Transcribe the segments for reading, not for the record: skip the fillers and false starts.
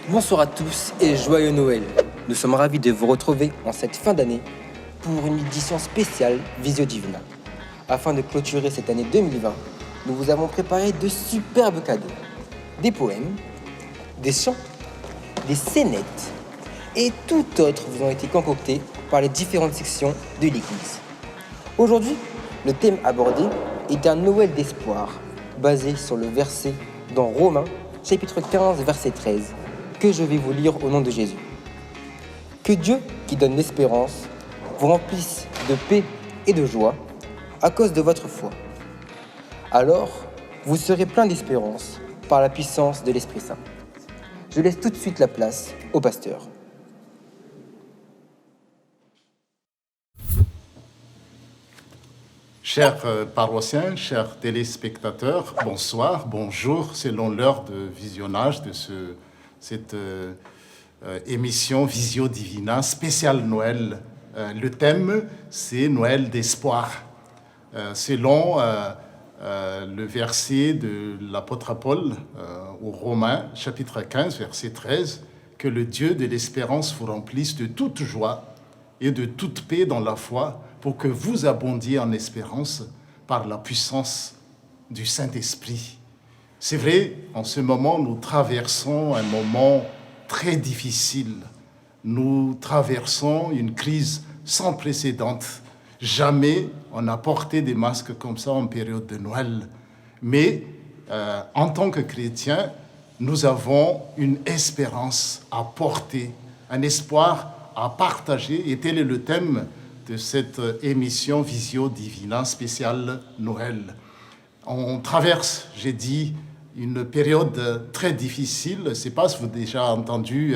Bonsoir à tous et joyeux Noël. Nous sommes ravis de vous retrouver en cette fin d'année pour une édition spéciale Visio Divina. Afin de clôturer cette année 2020, nous vous avons préparé de superbes cadeaux. Des poèmes, des chants, des scénettes et tout autre vous ont été concoctés par les différentes sections de l'Église. Aujourd'hui, le thème abordé est un Noël d'espoir basé sur le verset dans Romains chapitre 15 verset 13 que je vais vous lire au nom de Jésus. Que Dieu, qui donne l'espérance, vous remplisse de paix et de joie à cause de votre foi. Alors, vous serez plein d'espérance par la puissance de l'Esprit Saint. Je laisse tout de suite la place au pasteur. Chers paroissiens, chers téléspectateurs, bonsoir, bonjour, selon l'heure de visionnage de cette émission Visio Divina spéciale Noël. Le thème, c'est Noël d'espoir. Selon le verset de l'apôtre Paul aux Romains, chapitre 15, verset 13, que le Dieu de l'espérance vous remplisse de toute joie et de toute paix dans la foi, pour que vous abondiez en espérance par la puissance du Saint-Esprit. C'est vrai, en ce moment, nous traversons un moment très difficile. Nous traversons une crise sans précédent. Jamais on n'a porté des masques comme ça en période de Noël. Mais en tant que chrétiens, nous avons une espérance à porter, un espoir à partager. Et tel est le thème de cette émission Visio Divina spéciale Noël. On traverse, j'ai dit, une période très difficile. Je ne sais pas si vous avez déjà entendu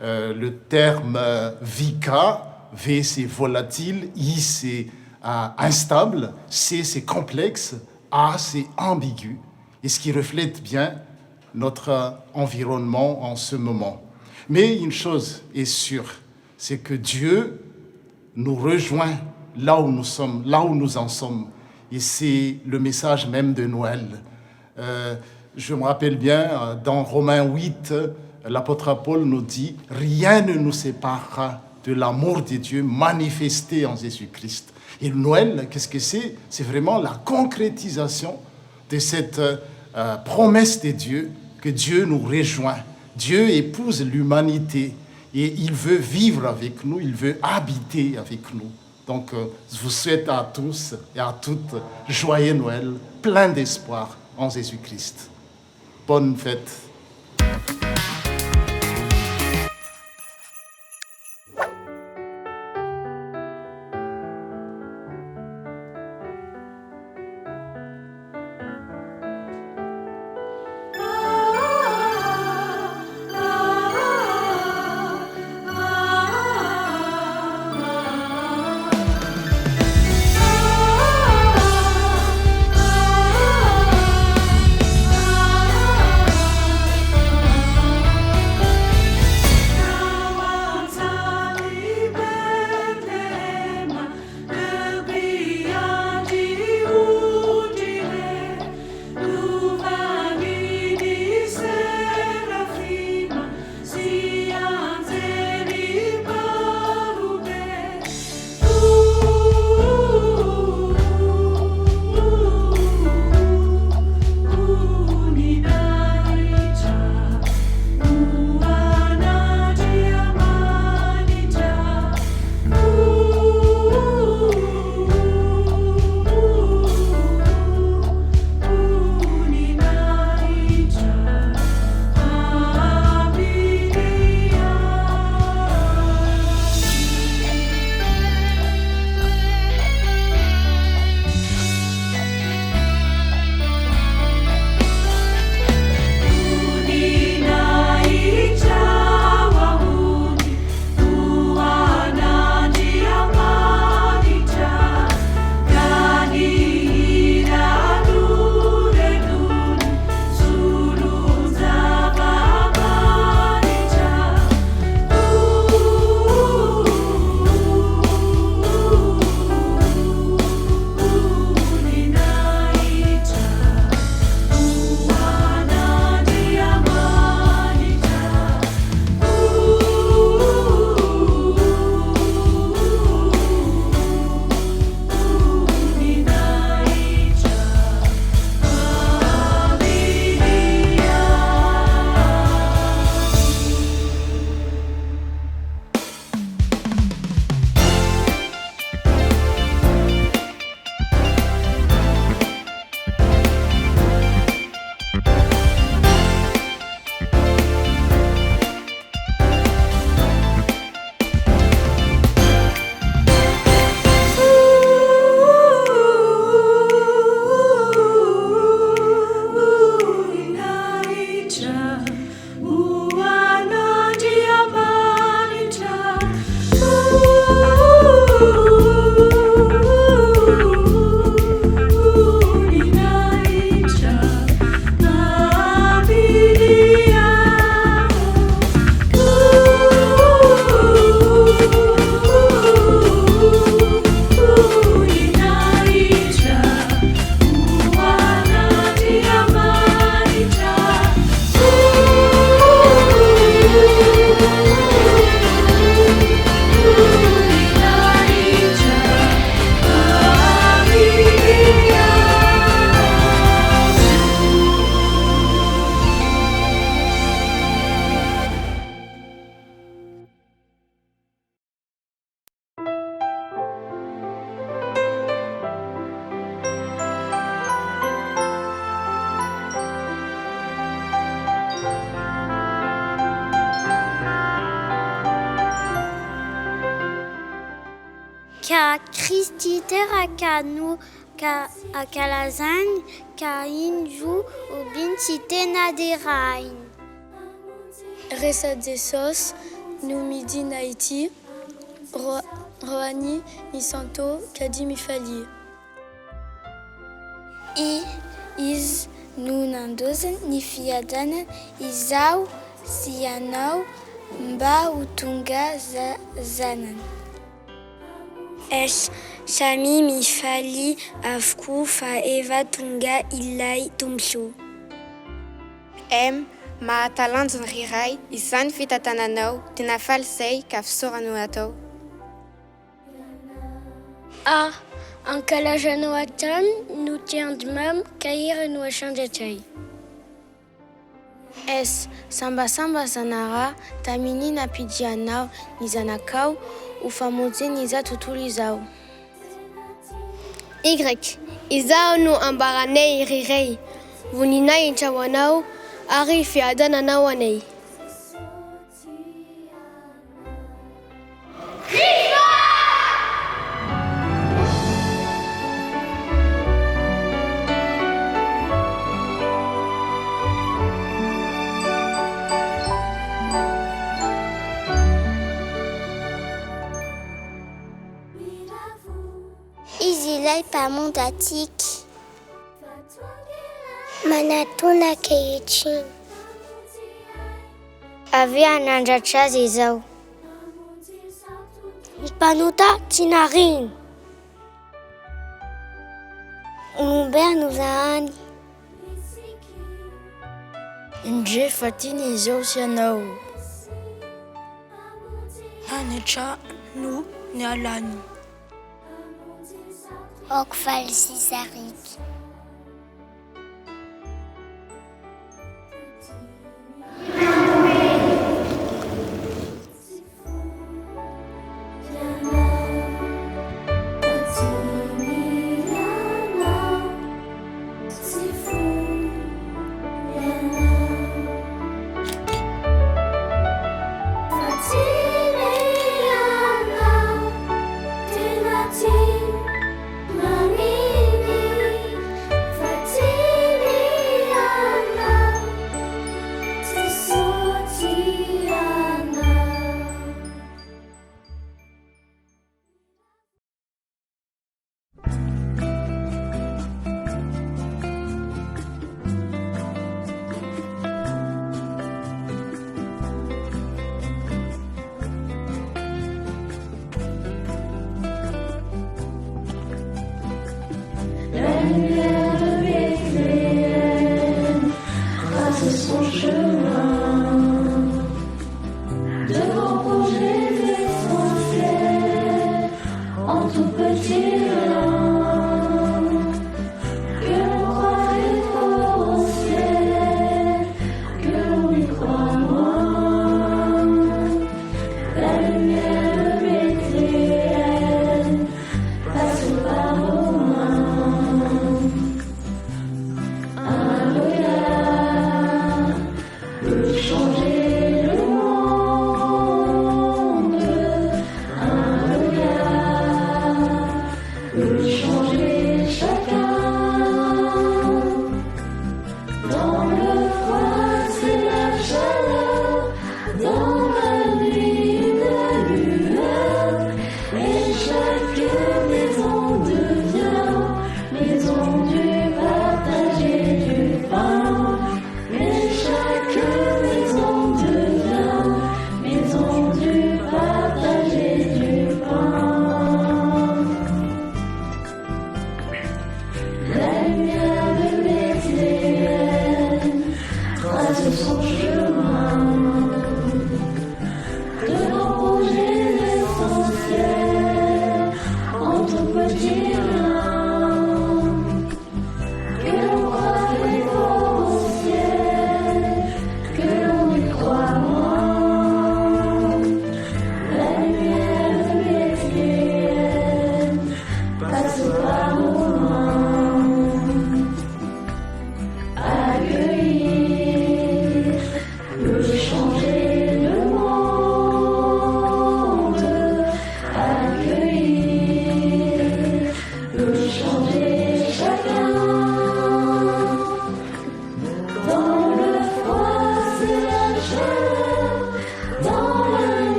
le terme VICA. V, c'est volatile. I, c'est instable. C, c'est complexe. A, c'est ambigu. Et ce qui reflète bien notre environnement en ce moment. Mais une chose est sûre, c'est que Dieu nous rejoint là où nous sommes, là où nous en sommes. Et c'est le message même de Noël. Je me rappelle bien, dans Romains 8, l'apôtre Paul nous dit « Rien ne nous séparera de l'amour de Dieu manifesté en Jésus-Christ ». Et Noël, qu'est-ce que c'est? C'est vraiment la concrétisation de cette promesse de Dieu, que Dieu nous rejoint. Dieu épouse l'humanité. Et il veut vivre avec nous, il veut habiter avec nous. Donc, je vous souhaite à tous et à toutes joyeux Noël, plein d'espoir en Jésus-Christ. Bonne fête. Ka kristitera ka nu ka akalazan ka inju ubin sitena de rain. Resa de sos nu midi naiti roani mi santo kadi mi fali. Is nu nandozen ni fiadan izau sianau mba utunga zanan. Es sami mi fali afku fa eva tunga ilai tumshu. Ma talant rirai isan fitatananau tina falsei kaf soranuato. En kalajanoatan nu tian dmam kair nu achanjatay. Es samba sanara tamini na pidianau nizanakau ufamuze niza tutulizau. Izao nu ambaranei rirei. Vunina inchawanau ari fiadana nawanei. Izilai pamundatik. Manatuna keichin. Avia nanjacha zizau. Panuta tinarin. Umber nuzaani. Nje fatini zausianau. Hanecha nu nealani. Okfal sisarik. Dans le froid, c'est la chaleur.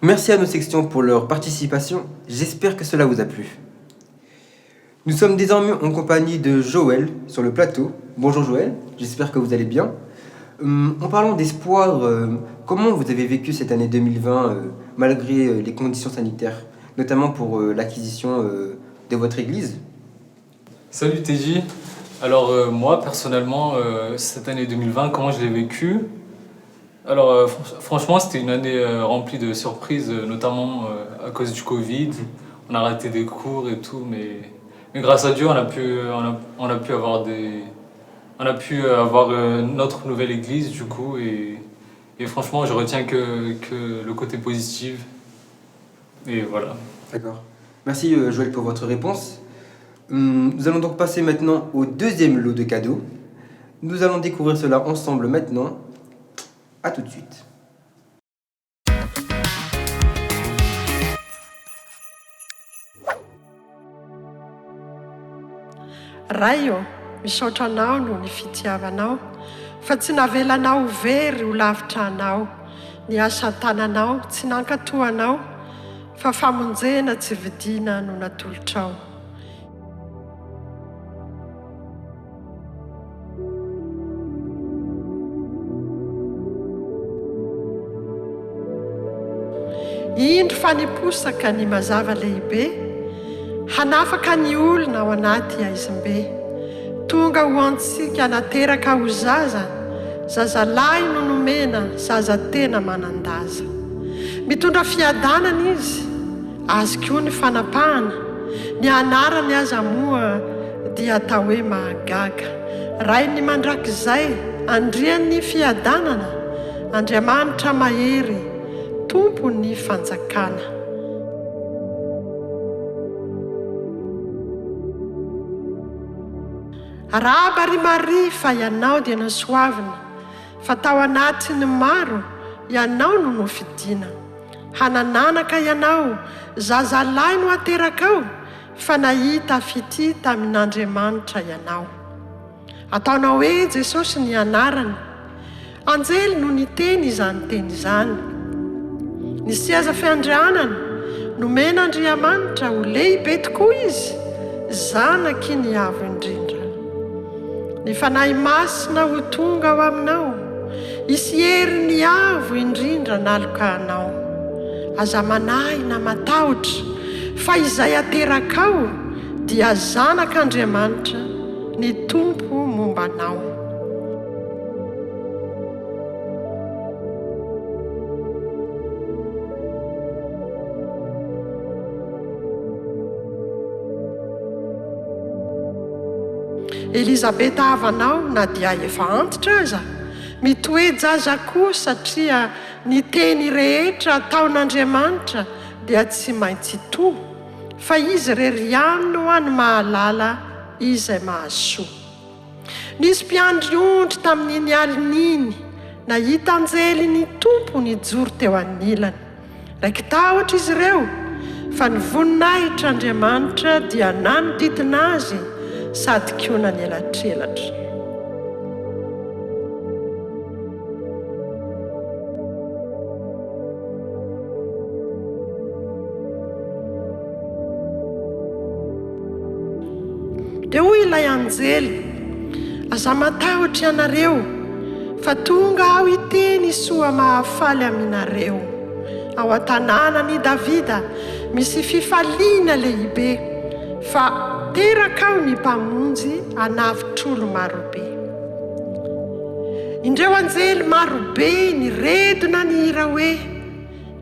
Merci à nos sections pour leur participation, j'espère que cela vous a plu. Nous sommes désormais en compagnie de Joël sur le plateau. Bonjour Joël, j'espère que vous allez bien. En parlant d'espoir, comment vous avez vécu cette année 2020 malgré les conditions sanitaires, notamment pour l'acquisition de votre église? Salut TJ. Alors moi personnellement, cette année 2020, comment je l'ai vécu? Alors franchement, c'était une année remplie de surprises, notamment à cause du Covid. On a raté des cours et tout, mais grâce à Dieu, on a pu avoir notre nouvelle église du coup, et franchement, je retiens que le côté positif. Et voilà. D'accord. Merci Joël pour votre réponse. Nous allons donc passer maintenant au deuxième lot de cadeaux. Nous allons découvrir cela ensemble maintenant. À tout de suite. Raio, misaotra anao no ny fitiavanao, fa tsy navelanao very ho lavitra anao. Ny asa tananao tsy nankatoanao, fa famonjena tsy vidiana no natolotrao. Indro faniposaka ny mazava lehibe, hanafaka ny olona ao anaty aizim-be. Tonga ho antsika nateraka ho zazalahy no nomena zaza tena manandaza. Mitondra fiadanana izy, azy koa ny fanapahana, ny anarany aza moa dia atao hoe mahagaga. Ray ny mandrakizay, andrian'ny fiadanana, Andriamanitra mahery, tompony fanjakana. Rabary Maria fa ianao dia nasoavina, fa tao anatiny maro ianao no nofidiana. Hanananaka ianao, zazalahy no aterakao, fa nahita fity tamin'Andriamanitra ianao. Ataonao hoe Jesosy ny anarany, anjely no niteny izany teny izany. Nisy aza fiandrianana, nomen'Andriamanitra ho lehibe tokoa izy, zanaky ny avo indrindra. Ny fanahy masina ho tonga ao aminao, isy hery ny avo indrindra naloka anao. Aza manahy na matahotra, fa izay aterakao dia zanak'Andriamanitra, ny tompo mombanao. Elizabeta havanao na dia efa antitra aza, mitoejaza koa satria ny teny rehetra ataon'Andriamanitra dia tsy maintsy to, fa izy rery ihany no any mahalala izay mahasoa. nisy mpiandry ondry tamin'iny alin'iny nahita anjely ny tompo ny joro teo anilany raiky tahotra izy ireo fa ny voninahitra Andriamanitra dia nanodidina azy sady kiona ny elatrelatra. Dia hoy ilay anjely, aza matahotra ianareo fa tonga aho iteny soa mahafaly aminareo. Ao an-tanànan'i Davida misy fifaliana lehibe fa teraka aho ny mpamonjy hanavitr'olo marobe. Indreo anjely marobe ny redona ny hira hoe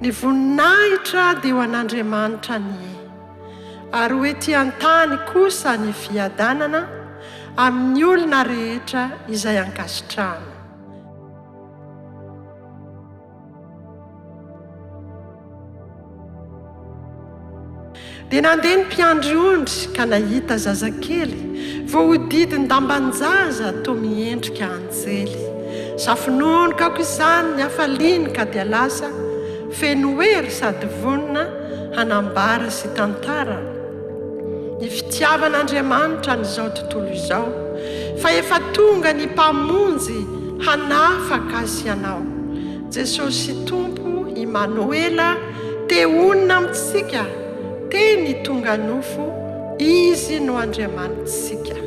ny voninahitra dia ho an'Andriamanitra ny ary hoe ty an-tany kosa ny fiadanana amin'ny olona rehetra izay ankasitrahana. Dia nandeha ny mpiandry ondry ka nahita zazakely voahodidiny dambanjaza toa miendrika anjely. Safinonika ko izany ny hafaliany ka dia lasa feno hery sady vonina hanambara sy tantara ny fitiavan'Andriamanitra n'izao tontolo izao, fa efa tonga ny mpamonjy hanafaka azy ianao. Jesosy Tompo Emmanuela te onina amintsika, te ny tonga nofo, izy no Andriamanitsika.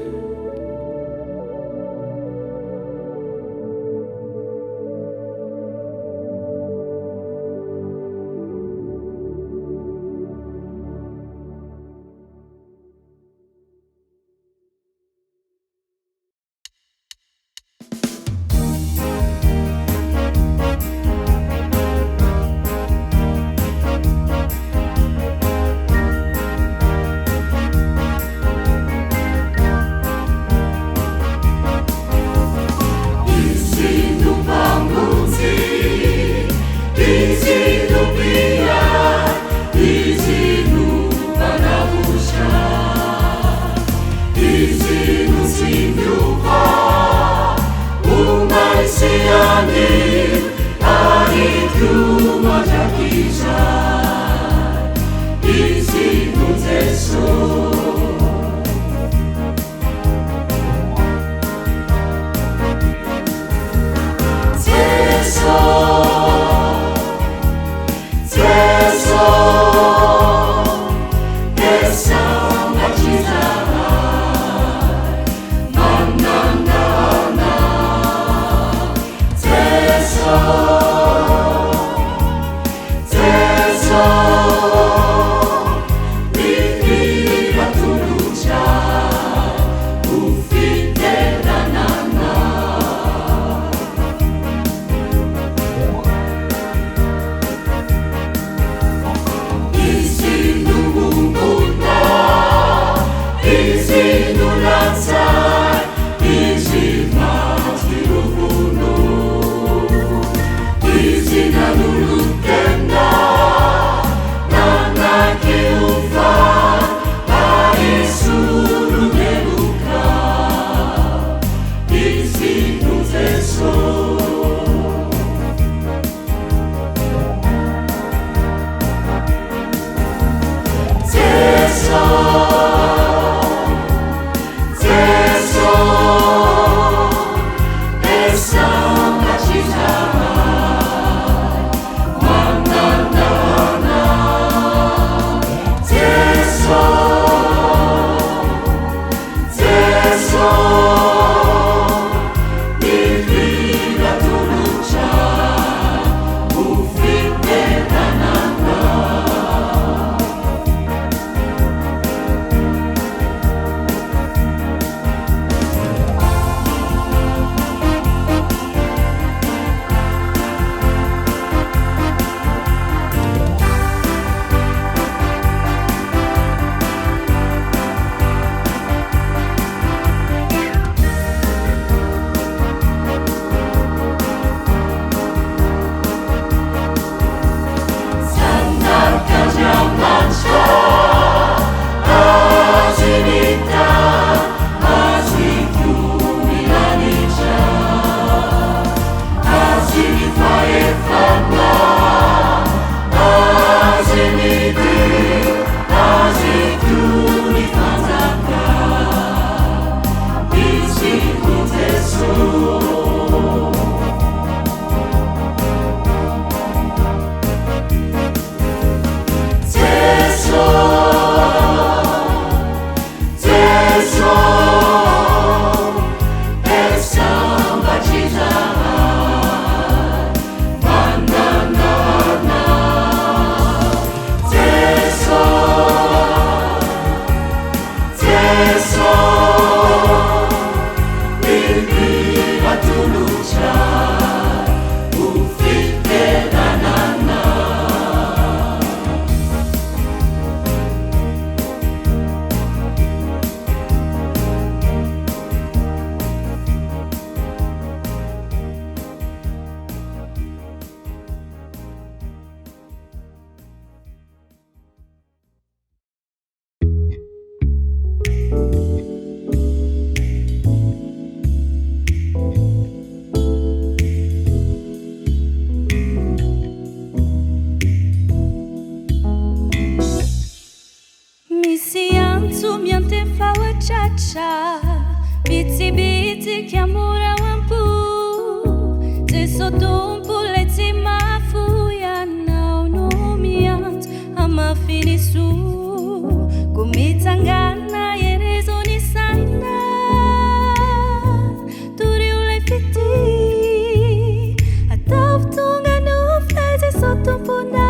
cha-cha, biti-biti chiamura wampu, te sotumpu leti mafu ya naunomiant, ama finisu, kumitangana yerezo ni saina, turi ule fiti, ataftunga no flezi sotumpu na.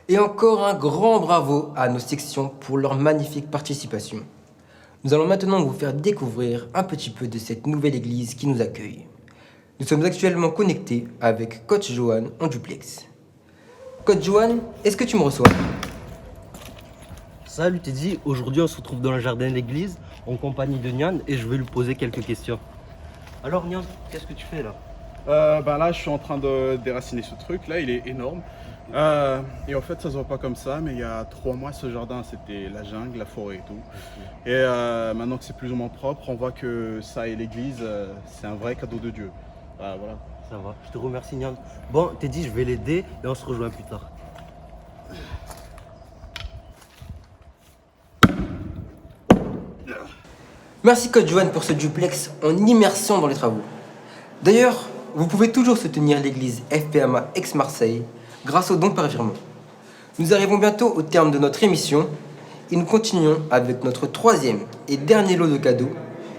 Et encore un grand bravo à nos sections pour leur magnifique participation. Nous allons maintenant vous faire découvrir un petit peu de cette nouvelle église qui nous accueille. Nous sommes actuellement connectés avec Coach Johan en duplex. Coach Johan, est-ce que tu me reçois? Salut Teddy, aujourd'hui on se retrouve dans le jardin de l'église en compagnie de Nian et je vais lui poser quelques questions. Alors Nian, qu'est-ce que tu fais là? Là je suis en train de déraciner ce truc là, il est énorme. Et en fait ça se voit pas comme ça, mais il y a 3 mois ce jardin c'était la jungle, la forêt et tout. Okay. Et maintenant que c'est plus ou moins propre, on voit que ça et l'église c'est un vrai cadeau de Dieu. Voilà. Ça va, je te remercie Nian. Bon Teddy, je vais l'aider et on se rejoint plus tard. Merci Coach Johan pour ce duplex en immersion dans les travaux. D'ailleurs, vous pouvez toujours soutenir l'église FPMA Aix-Marseille grâce aux dons par virement. Nous arrivons bientôt au terme de notre émission et nous continuons avec notre 3e et dernier lot de cadeaux,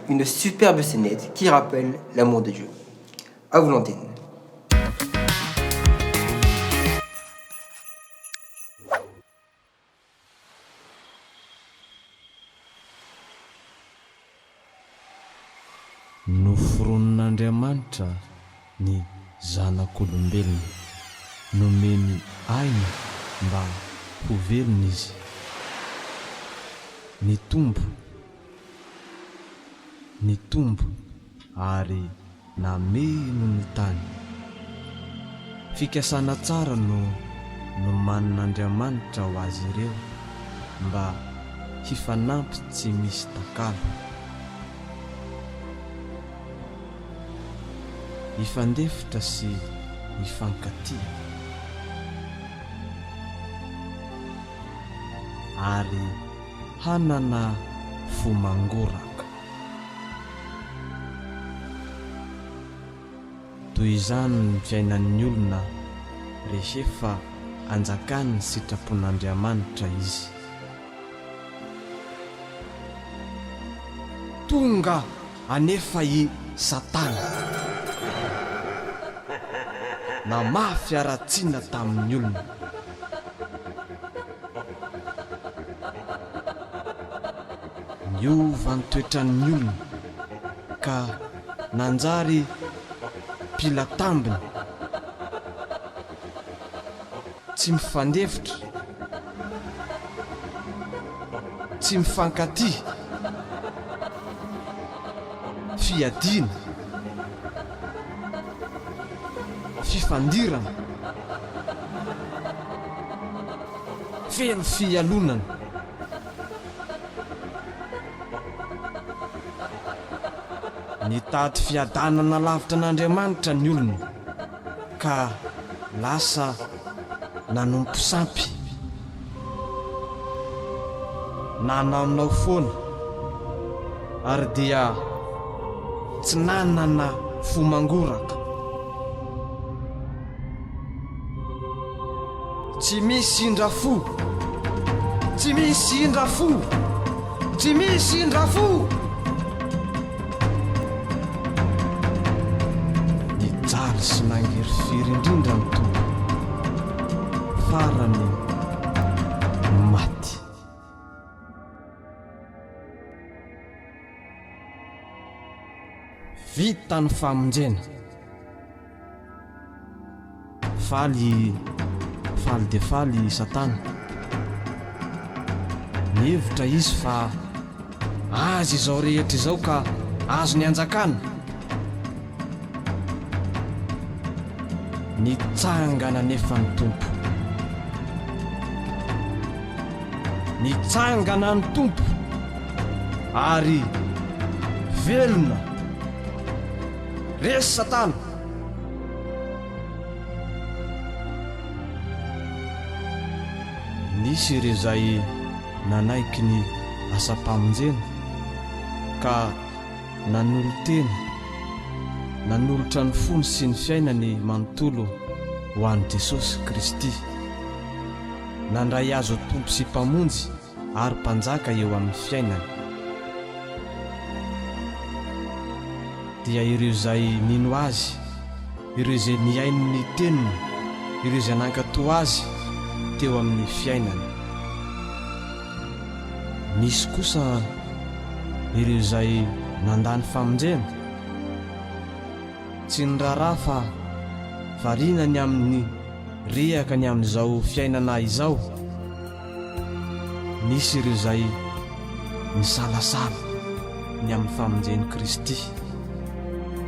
une superbe scénette qui rappelle l'amour de Dieu. À vous l'antenne. Noforon'Andriamanitra ny zanak'olombelona nomeny aina mba ho velona izy. Ny tombo ny tombo ary nameno ny tany. Fikasana tsara no manin'Andriamanitra ho azy ireo mba hifanampy tsy misy takalo. Hifandefitra sy hifankatia ary hanana fomangoraka. Toy izany ny fiainan'ny olona rehefa anjakany ny sitrapon'Andriamanitra izy. Tonga anefa i Satana na mafy aratsiana tamin'ny olona. Niova ny toetran'ny olona ka nanjary pilatambiny, tsy mifandefitra, tsy mifankatia, fiadiana, fifandirana, feno fialonana. Nitady fiadanana lavitra n'Andriamanitra ny olona ka lasa nanompo sampy. Nanaonao foana ary dia tsy nanana fomangoraka. Tsy misy indrafo, tsy misy indrafo, tsy misy indrafo. Nijaly sy nangery-firy indrindra ny tombo, farany maty. Vita ny famonjena. Faly dia faly Satana. Nihevitra izy fa azy izao rehetra izao ka azo ny anjakana. Nitsangana nefa ny tompo. Nitsangana ny tompo ary velona. Resy Satana. Nisy ireo izay nanaiky ny asa-pamonjena ka nanolo-tena, nanolotra ny fony sy ny fiainany manontolo ho an'i Jesosy Kristy. Nandray azo tompo sy mpamonjy ary mpanjaka eo amin'ny fiainany. Dia ireo izay nino azy, ireo izay niaino ny teniny, ireo izay nankatoa azy teo amin'ny fiainany. Misy kosa ireo izay nandany famonjena, tsy niraharaha fa varinany amin'ny rehaka ny amin'izao fiainana izao. Misy ireo izay nisalasala ny amin'ny famonjen'i Kristy.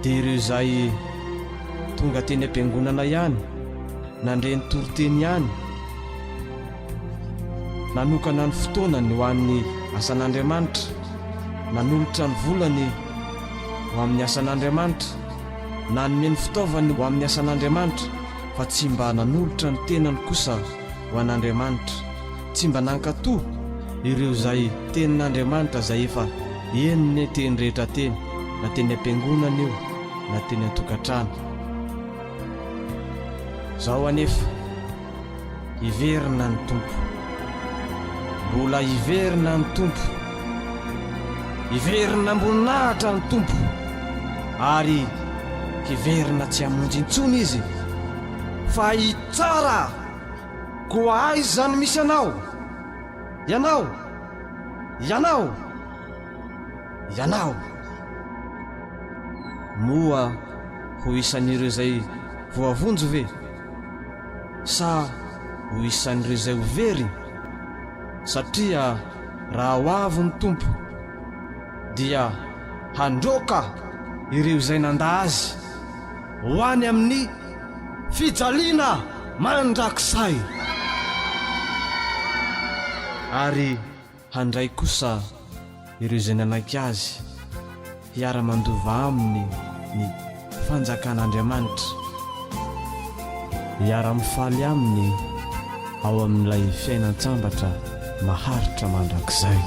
Dia ireo izay tonga teny am-piangonana ihany, nandre ny toroteny ihany, nanokana ny fotoanany ho an'ny asan'Andriamanitra, nanolotra ny volany ho amin'ny asan'Andriamanitra, nanome ny fitaovany ho amin'ny asan'Andriamanitra, fa tsy mba nanolotra ny tenany kosa ho an'Andriamanitra. Tsy mba nankatoa ireo izay tenin'Andriamanitra izay efa eniny teny rehetra teny, na teny am-piangonana eo na teny an-tokantrano. Zao anefa iverina ny tompo. Mbola iverina ny tompo. Iverina amboninahitra ny tompo. Ary iverina tsy hamonjy intsony izy, fa hitsara ko aiza zany misy anao. Ianao, ianao, ianao. Moa ho isan'ireo izay voavonjo ve? Sa ho isan'ireo izay ho very? Satria raha ho avy ny tompo dia handroaka ireo izay nanda azy ho any amin'ny fijaliana mandrakizay ary handray kosa ireo izay nanaiky azy hiara-mandova aminy ny fanjakan'Andriamanitra, hiara-mifaly aminy ao amin'ilay fiainan-tsambatra maharitra mandrakizay.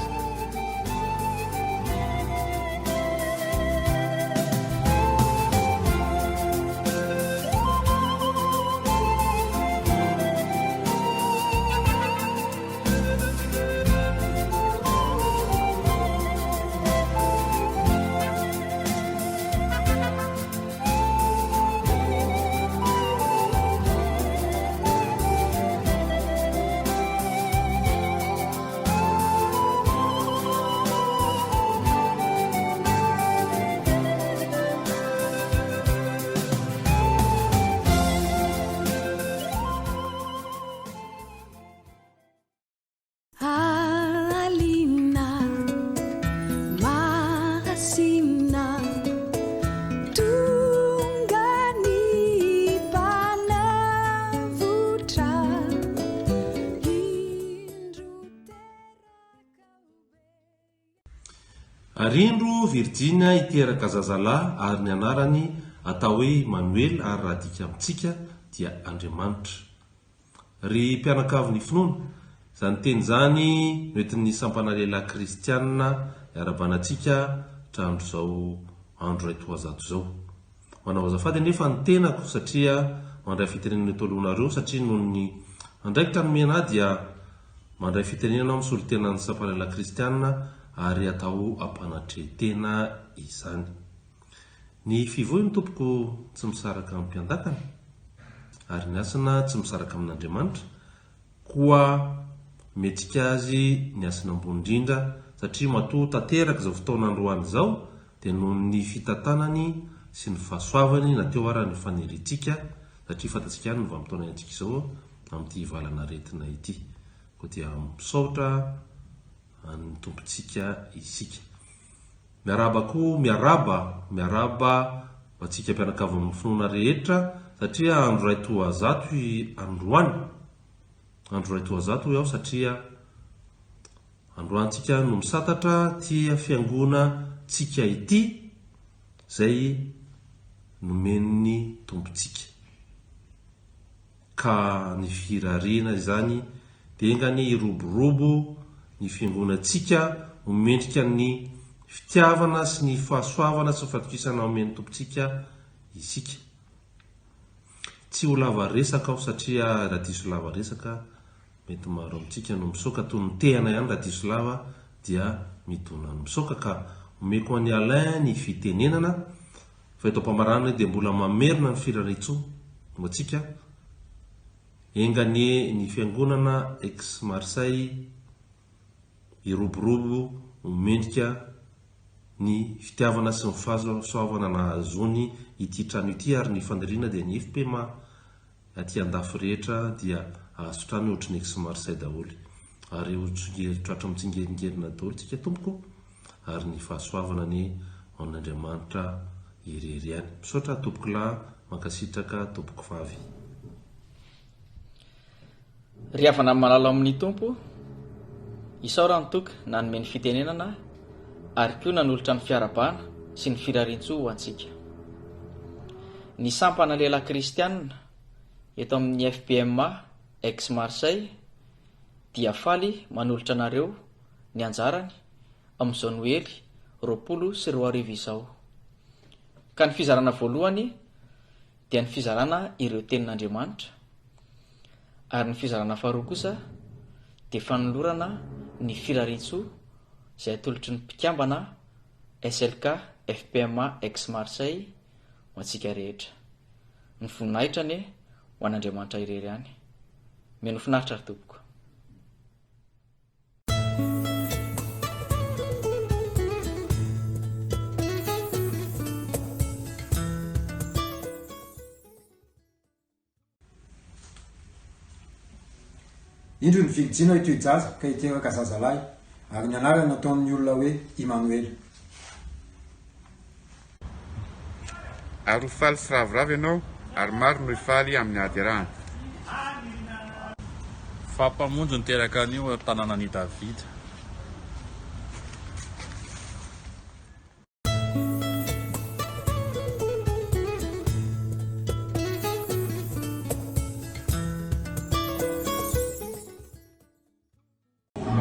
Arindro Virginia iteraka zazalahy ary ny anarany atao hoe Manuel ary raha dika amintsika dia Andriamanitra. Ry mpianakavy ny finoana, izany teny zany noentin'ny sampana lehilahy kristianina iarabanantsika trandro zao andro ray toazato zao. Manao azafady nefa ny tenako satria mandray fitenenana eto alohanareo satria noho ny andraikitra nomena dia mandray fitenenana amin'ny solotenan'ny sampana lehilahy kristianina ary atao ampanatretena izany. Ny fivohiny tompoko tsy misaraka amin'ny mpiandakana ary ny asana tsy misaraka amin'Andriamanitra, koa metrika azy ny asana ambony indrindra satria matoa tanteraka izao fotoana androany izao dia noho ny fitantanany sy ny fahasoavany na teo ara ny faniritsika satria fantatsika ihany ny vanim-potoana iaintsika izao amin'ity valana retina ity, koa dia misaotra ny tompontsika isika. Miaraba koa miaraba antsika mpianakavy amin'ny finoana rehetra satria andro ray toazato androany. Andro ray toazato iaho satria androantsika no misatatra tia fiangona tsika ity zay nomen'ny tompontsika. Ka ny firariana izany dengany iroborobo ny fiangonantsika ho mendrika ny fitiavana sy ny fahasoavana sy fatokisana omen'ny tompontsika isika. Tsy ho lava resaka aho satria raha diso lava resaka mety maro amintsika no misoka toy ny tehana ihany. Raha diso lava dia mitona ny misoka, ka omeko any Alain ny fitenenana fa eto ampamarana dia mbola mamerina ny firaritso moatsika engany ny fiangonana ex Marseille iroborobo mendrika ny fitiavana sy ny fahasoavana nahazony ity trano ity, ary ny faniriana dia ny FPMA aty andafy rehetra dia azo trano ohatry ny ex Marseille daholo, ary tratra mitsingeringerinana daholo tsika tompoko, ary ny fahasoavana ny an'Andriamanitra irery ihany. Misaotra tompoko lahy, mankasitraka tompoko vavy. Ry havana malala amin'ny tompo, isaora ny toka nanome ny fitenenana ary koa nanolotra ny fiarabana sy ny firarintso ho antsika. Ny sampana lehilahy kristianina eto amin'ny FPMA ex Marseille dia faly manolotra anareo ny anjarany amin'izao Noely 2024 izao. Ka ny fizarana voalohany dia ny fizarana ireo tenin'Andriamanitra, ary ny fizarana faharoa kosa dia fanolorana ny firarintso izay atolotry ny mpikambana SLK FPMA ex Marseille ho antsika rehetra. Ny voninahitra ny ho an'Andriamanitra irery ihany. Meno finaritra ry tompoko. Indro ny Virginia ito ijaza ka iteraka zazalahy ary ny anarany nataon'ny olona hoe Emmanuel. ary faly sy ravoravo ianao ary maro no ifaly amin'ny ady arahana. Fampamonjy niteraka an'io tanàna ny Davida.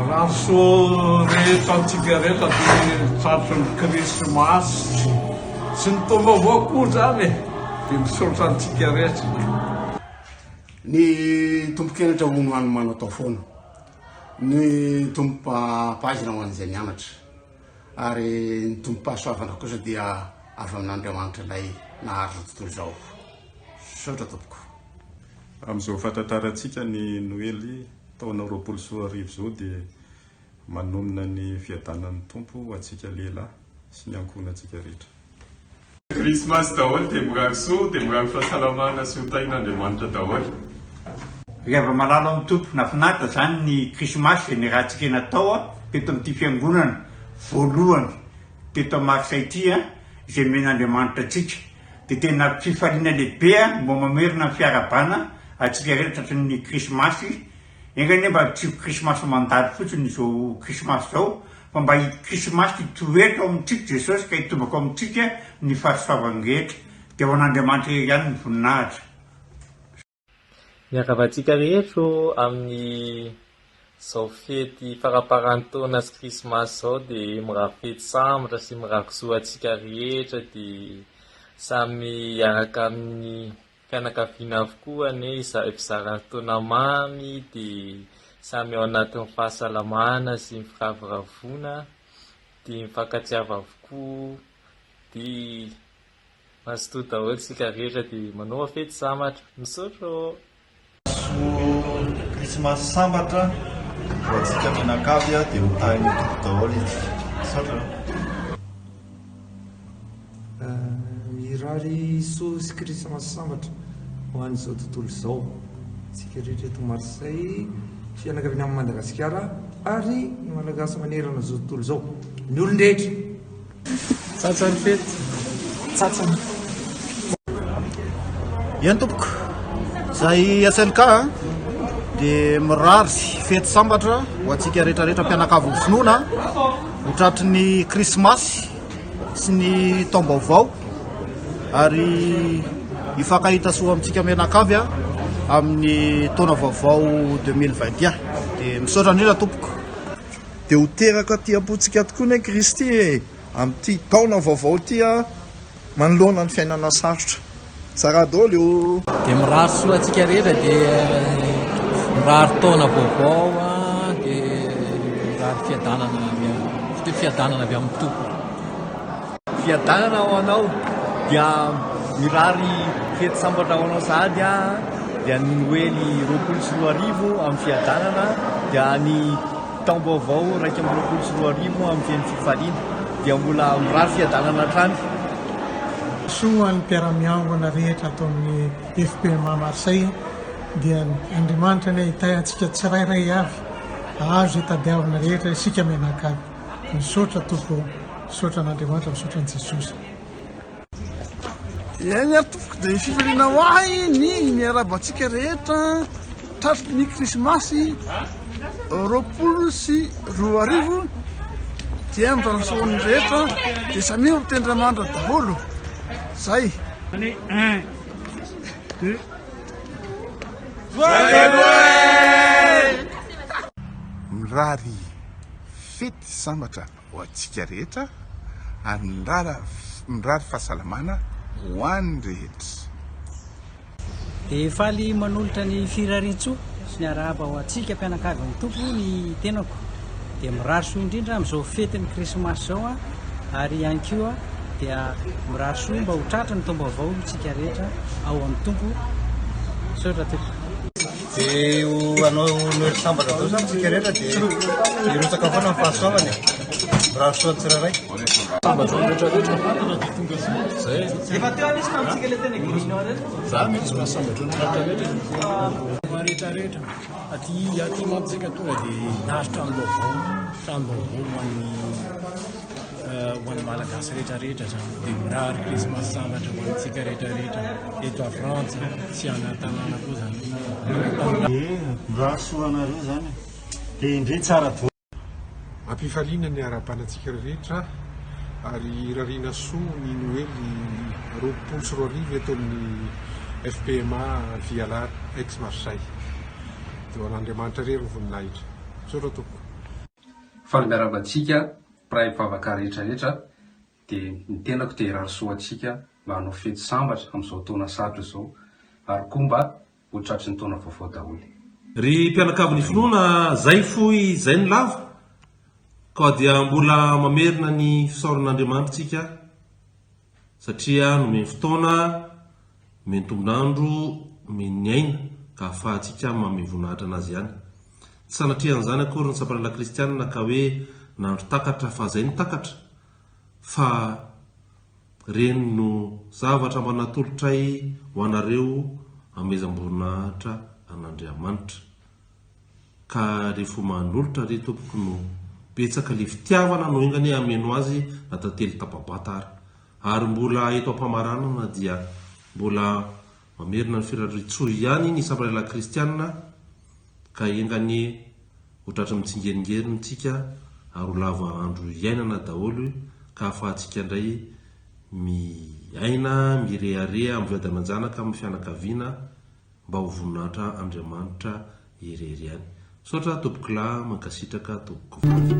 Raso rehetra antsika rehetra dia tratry ny Krismasy sy ny taom-baovao koa zany dia misaotra antsika rehetra. Ny tompo-kenatra ho no manao tao foana, ny tompo-pahaizana ho an'izay mianatra, ary ny tompo-pahasoavana kosa dia avy amin'Andriamanitra ilay nahazo tontolo izao. Saotra tompoko. Amin'izao fahatantarantsika ny Noely taona 2024 zao dia manomina ny fiadanan'ny tompo ho antsika lehilahy sy ny ankohonantsika rehetra. Krismasy daholo dia mirary soa, dia mirary fahasalamana sy hotain'Andriamanitra daholo. Rehefa malalo amin'ny tompo nafinaritra zany ny Krismasy ny raha antsika natao teto amin'ity fiangonana voalohany teto Marseille ity izay men'Andriamanitra antsika dia tena fifaliana lehibe mba mamerina fiarabana antsika rehetra ny Krismasy. Engany mba tsy Krismasy mandady fotsiny izao Krismasy zao, fa mba Krismasy toetra ao amintsika Jesosy ka hitombako amintsika ny fahasoavany rehetra dia ho an'Andriamanitra ihany ny voninahitra. Miaravatsika rehetra amin'ny zao fety faraparan-taona sy Krismasy zao dia mirafety sambatra sy mirakisoa antsika rehetra dia samy araka amin'ny fianakaviana avokoa fizarana taona mamy dia samy ao anatin'ny fahasalamana sy mifiraviravona dia mifankatsiava avokoa dia mazotoa daholo sika rehetra dia manao fety sambatra. Misaotra. Krismasy sambatra ho antsika mianakavy dia mitahin'ny tompo daholo izy. Misaotra. Mirary soa sy Krismasy sambatra ho an'izao tontolo izao. Tsika rehetra eto Marseille, fianakaviana amin'ny Madagasikara ary ny malagasy manerana izao tontolo izao. Ny olon-drehetra. Tsatsany fety. Tsatsany. Iany tompoko, zay SLK dia mirary fety sambatra ho antsika rehetrarehetra mpianakavy ny finoana ho tratry ny Krismasy sy ny taom-baovao ary hifankahita soa amintsika mianakavy amin'ny taona vaovao 2021 dia misaotra indrindra tompoko. Dia ho teraka ty ampontsika tokoa ny Kristy amin'ity taona vaovao ty manoloana ny fiainana sarotra. Tsara daholo io. Dia mirary soa antsika rehetra dia mirary taona vaovao dia mirary fiadanana avy amin'ny tompo. Fiadanana ho anao dia mirary fety sambatra ho anao sahady dia ny Noely 2024 amin'ny fiadanana dia ny taom-baovao 2024 amin'ny feny fifaliana dia mbola mirary fiadanana hatrany. Soa ny mpiara-miangona rehetra atao amin'ny FPMA Marseille dia Andriamanitra ny ahitay antsika tsirairay avy azo hitadiavana rehetra isika mianakavy. Misaotra tompo, misaotra an'Andriamanitra, misaotra an'i Jesosy. Eny ary tompoko dia fifaliana ho ahy ny miarabantsika rehetra tratry ny Krismasy 2024 dia mitarasoan'ny rehetra dia samy ho tendramandra daholo. Zay. 1, 2. Mirary fety sambatra ho antsika rehetra ary mirary fahasalamana ho an'ny rehetra. Dia faly manolotra ny firarian-tsoa sy ny arahaba ho antsika mpianakavy amin'ny tompo ny tenako. Dia mirary soa indrindra amin'izao fety ny Krismasy zao ary ihany koa dia mirary soa mba ho tratra ny taom-baovao tsika rehetra ao amin'ny tompo. Misaotra tompo. Dia ho anao Noely sambatra zao zany tsika rehetra dia hirotsaka foana amin'ny fahasoavany. Mirary soa ny tsirairay. Sambatra rehetrarehetra. Zay. Efa teo misy tamintsika ilay tena grisina rehetra. Za mihitsy mahasambatra ny rehetrarehetra. Aty mantsika tonga dia nahitra ny vaovao, trano vaovao ho an'ny ho an'ny malagasy rehetrarehetra zany dia mirary krismasy sambatra ho antsika rehetrarehetra eto Frantsa sy ana tanàna koa zany. Mirary soanareo zany dia indray tsara vo ampifaliana ny ara-panatsika rehetra ary rarina soa ny noely 24 eto amin'ny FPMA Vialar ex Marseille dia hoan'Andriamanitra rery ny voninahitra sora toko fa ny miaravatsika pray vavaka rehetrarehetra dia ny tenako dia rary soa atsika mba hanao fety sambatra amin'izao taona satroka izao ary koa mba ho tratry ny taona vaovao daholo. Ry mpianakavy ny finoana zay foy zay ny lava ka dia mbola mamerina ny fisaoran'Andriamanitra tsika satria nomeny fotoana nomeny tombonandro nomeny ny aina ka ahafahantsika manome voninahitra anazy ihany. Tsy sanatrian'izany akory ny sapanala kristianina ka hoe nandro takatra fa zay ny takatra fa reny no zavatra mba natolotray ho anareo amezam-boninahitra an'Andriamanitra ka rehefa manolotra re tompoko no betsaka le fitiavana no ingany ameno azy na tantely tapabatara ary mbola eto ampamaranana dia mbola mamerina ny firaritsoa ihany ny sapanala kristianina ka engany ho tratra mitsingeringerin'ny tsika ary ho lava andro iainana daholo ka ahafahantsika indray miaina mirearea amin'ny viadamanjanaka amin'ny fianakaviana mba ho voninahitra Andriamanitra irery ihany. Sotra tompoko lahy mankasitraka tompoko vavy.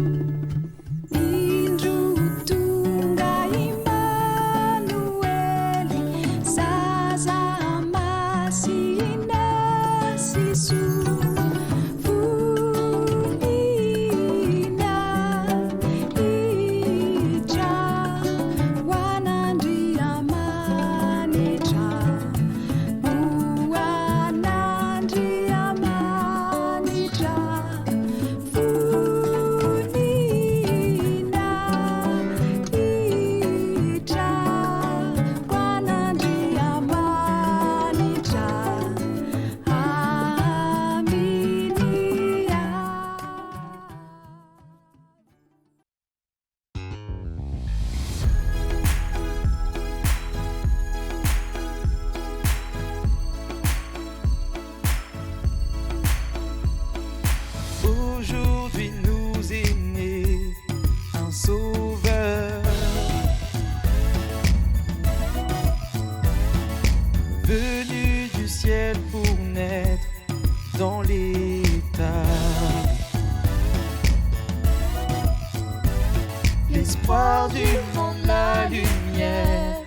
L'espoir du monde, la lumière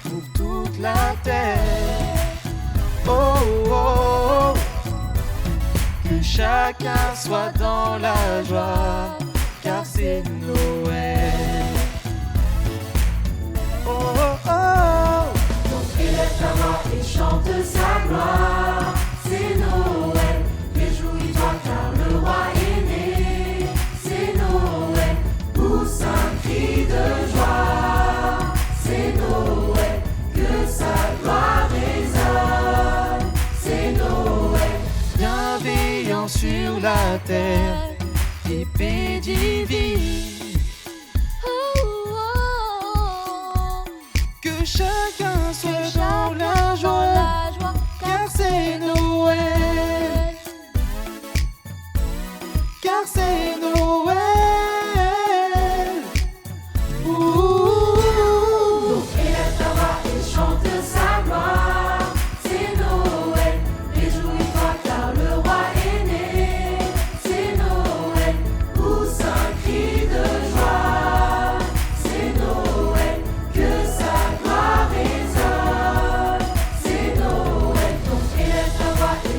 pour toute la terre. Oh, oh, oh. Que chacun soit dans la joie, car c'est Noël. Oh, oh, oh. Donc élève-toi et chante sa gloire. C'est Noël, réjouis-toi car le roi est né. C'est Noël, pousse un cri de joie. C'est Noël, que sa gloire résonne. C'est Noël, bienveillant sur la terre, et paix divine. Que chacun soit dans la joie, car c'est Noël. Car c'est Noël. donc élève-toi et chante sa gloire. C'est Noël, réjouis-toi car le roi est né. C'est Noël, pousse un cri de joie. C'est Noël, que sa gloire résonne. C'est Noël, donc élève-toi et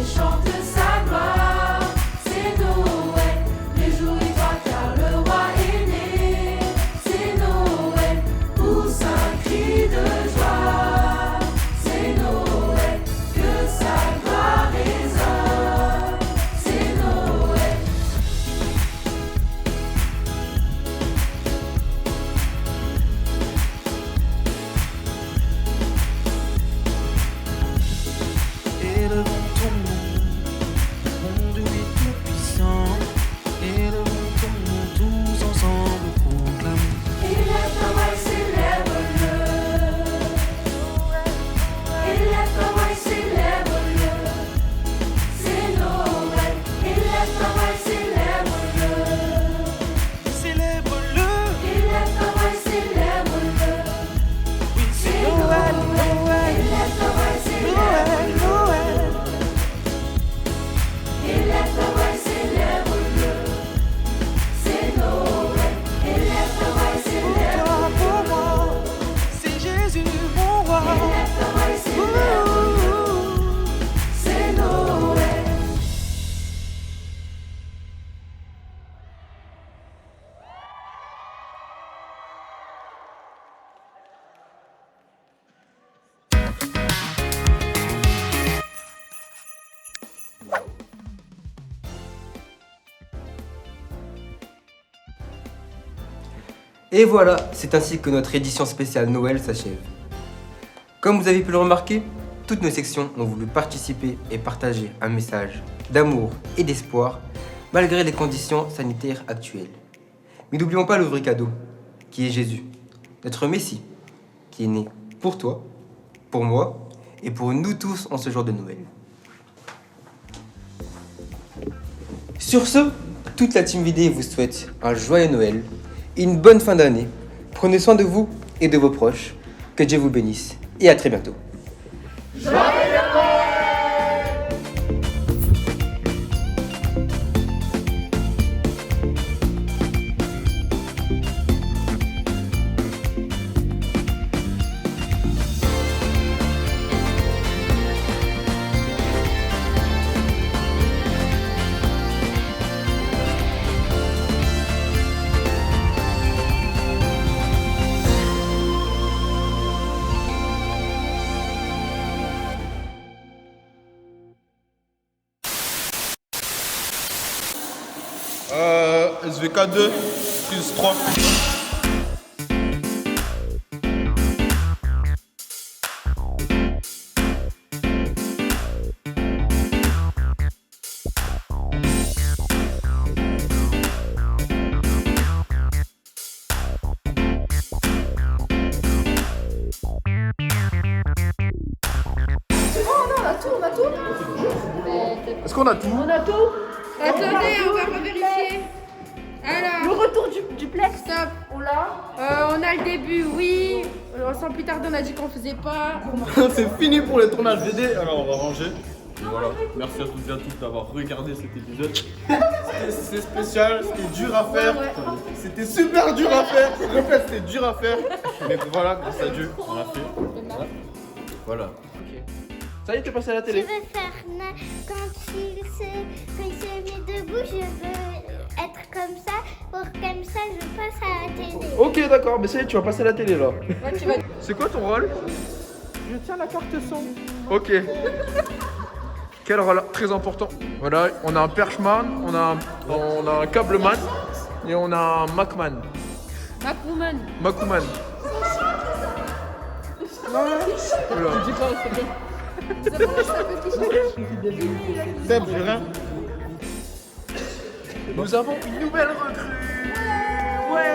Et voilà, c'est ainsi que notre édition spéciale Noël s'achève. Comme vous avez pu le remarquer, toutes nos sections ont voulu participer et partager un message d'amour et d'espoir malgré les conditions sanitaires actuelles. Mais n'oublions pas le vrai cadeau, qui est Jésus, notre Messie, qui est né pour toi, pour moi et pour nous tous en ce jour de Noël. Sur ce, toute la team vidéo vous souhaite un joyeux Noël et une bonne fin d'année. Prenez soin de vous et de vos proches. Que Dieu vous bénisse et à très bientôt. SVK 2 plus 3. Est-ce qu'on a tout? On a tout. Attendez, on va revérifier. Alors, le retour du plex. Stop. On l'a. On a le début, oui. Sans plus tarder, on a dit qu'on faisait pas. C'est fini pour les tournages VD, alors on va ranger. Et voilà, merci à toutes et à tous d'avoir regardé cet épisode. C'est spécial, c'était dur à faire. C'était super dur à faire. Je répète, c'était dur à faire. Mais voilà, grâce à Dieu, on l'a fait. Voilà. Ça y est, tu es passé à la télé. Je veux faire quand il se met debout, je veux être comme ça, comme ça je passe à la télé. Ok, d'accord, mais ça y est, tu vas passer à la télé là. Ouais, C'est quoi ton rôle? Je tiens la carte son. Ok. Quel rôle très important. Voilà, on a un perchman, on a un câbleman et on a un Macman. Macwoman. Macwoman. Voilà. Tu dis pas, c'est bien. Seb, j'ai rien. Nous avons une nouvelle recrue. Ouais.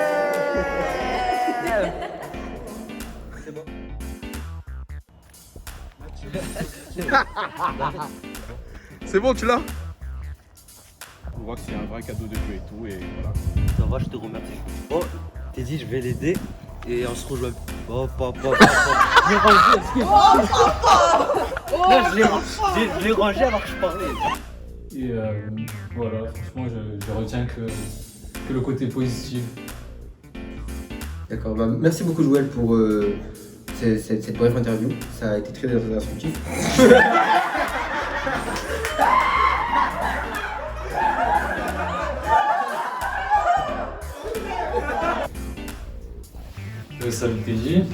C'est bon. C'est bon, tu l'as? On voit que c'est un vrai cadeau de Dieu et tout, et voilà. Ça va, je te remercie. Oh, t'es dit, je vais l'aider et on se rejoint. Oh, papa. Je l'ai rangé, je l'ai rangé alors que je parlais. Et voilà, franchement, je retiens que le côté positif. D'accord, bah, merci beaucoup Joël pour cette brève interview. Ça a été très instructif. Salut TJ.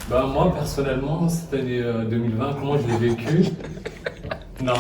Bah moi personnellement cette année 2020, comment je l'ai vécu? Non.